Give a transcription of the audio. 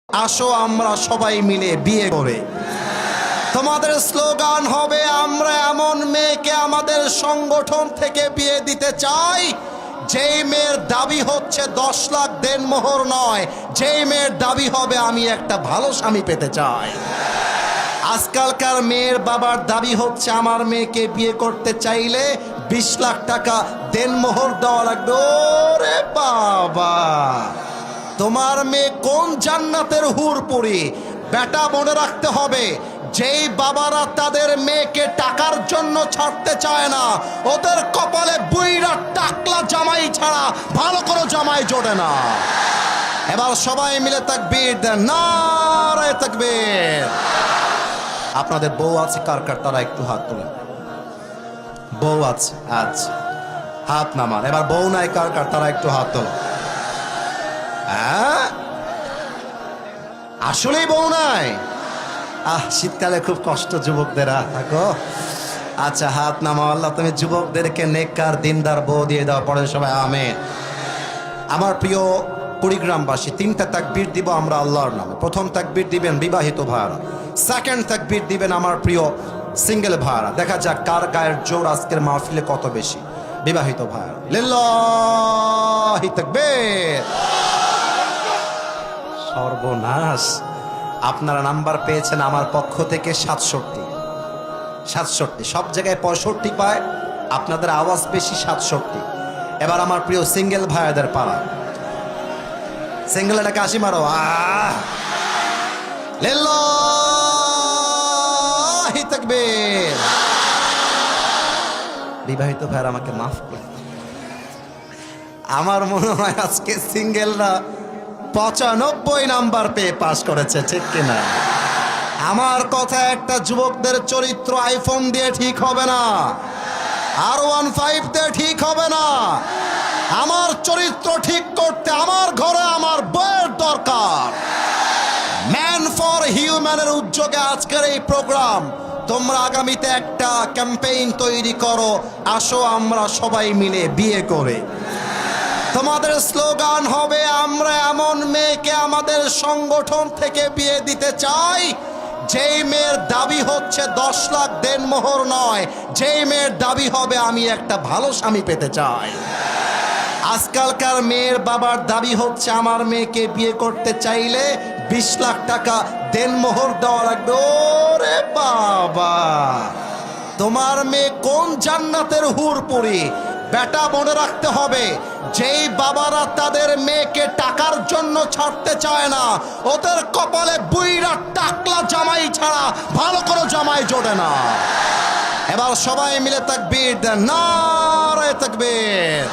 আসো আমরা সবাই মিলে বিয়ে করে তোমাদের স্লোগান হবে আমরা এমন মেয়েকে আমাদের সংগঠন থেকে বিয়ে দিতে চাই যেই মেয়ের দাবি হচ্ছে 10 লাখ দেনমোহর নয়, যেই মেয়ের দাবি হবে আমি একটা ভালো স্বামী পেতে চাই। আজকালকার মেয়ের বাবার দাবি হচ্ছে আমার মেয়েকে বিয়ে করতে চাইলে 20 লাখ টাকা দেনমোহর দেওয়া লাগবে। ওরে বাবা, তোমার মেয়ে কোন জান্নাতের হুরপুরি? বেটা মনে রাখতে হবে, যেই বাবারা তাদের মেয়েকে টাকার জন্য ছাড়তে চায় না ওদের কপালে বুইরা টাকলা জামাই ছাড়া ভালো কোনো জামাই জোটে না। এবার সবাই মিলে তাকবীর দেন, নারে তাকবীর। আপনাদের বউ আছে কার কার? তারা একটু হাত তোলেন। বউ আছে? আচ্ছা, হাত নামান। এবার বউ নাই কার কার? তারা একটু হাত তোলেন। আসলেই বউ নাই? শীতকালে খুব কষ্ট যুবকদের। থাকো। আচ্ছা, হাত নামাও। আল্লাহ তুমি যুবকদেরকে নেককার দিনদার বউ দিয়ে দাও। পড়েন সবাই আমিন। আমার প্রিয় কুড়িগ্রামবাসী, 3টা তাকবীর দিব আমরা আল্লাহর নামে। প্রথম তাকবীর দিবেন বিবাহিত ভাইরা, সেকেন্ড তাকবীর দিবেন আমার প্রিয় সিঙ্গেল ভাইরা। দেখা যাক কার গায়ের জোর আজকের মাহফিলে কত বেশি। বিবাহিত ভাইরা, লিল্লাহি তাকবীর। সর্বনাশ, আপনারা নাম্বার পেয়েছেন আমার পক্ষ থেকে 67। সব জায়গায় 65 পায়, আপনাদের আওয়াজ বেশি 67। এবার আমার প্রিয় সিঙ্গেল ভাইদের পাড়া, সিঙ্গেল এটাকে 80 মারো। লিল্লাহি তাকবীর। বিবাহিত ভাইরা আমাকে মাফ করে। আমার মনে হয় আজকে সিঙ্গেলরা 95 নাম্বার পেয়ে পাস করেছে, ঠিক কিনা? আমার কথা, একটা যুবকদের চরিত্র আইফোন দিয়ে ঠিক হবে না, R15 দিয়ে ঠিক হবে না। আমার চরিত্র ঠিক করতে আমার ঘরে আমার বউয়ের দরকার। ম্যান ফর হিউম্যানের উদ্যোগে আজকের এই প্রোগ্রাম। তোমরা আগামীতে একটা ক্যাম্পেইন তৈরি করো, আসো আমরা সবাই মিলে বিয়ে করে। তোমাদের স্লোগান হবে আমরা এমন মেয়েকে আমাদের সংগঠন থেকে বিয়ে দিতে চাই যেই মেয়ের দাবি হচ্ছে 10 লাখ দেনমোহর নয়, যেই মেয়ের দাবি হবে আমি একটা ভালো স্বামী পেতে চাই। আজকালকার মেয়ের বাবার দাবি হচ্ছে আমার মেয়েকে বিয়ে করতে চাইলে 20 লাখ টাকা দেনমোহর দেওয়া লাগবে। ওরে বাবা, তোমার মেয়ে কোন জান্নাতের হুরপুরি? বেটা মনে রাখতে হবে, যেই বাবারা তাদের মেয়েকে টাকার জন্য ছাড়তে চায় না ওদের কপালে বুইরা টাকলা জামাই ছাড়া ভালো কোনো জামাই জোটে না। এবার সবাই মিলে তাকবীর দেন, নারে তাকবীর।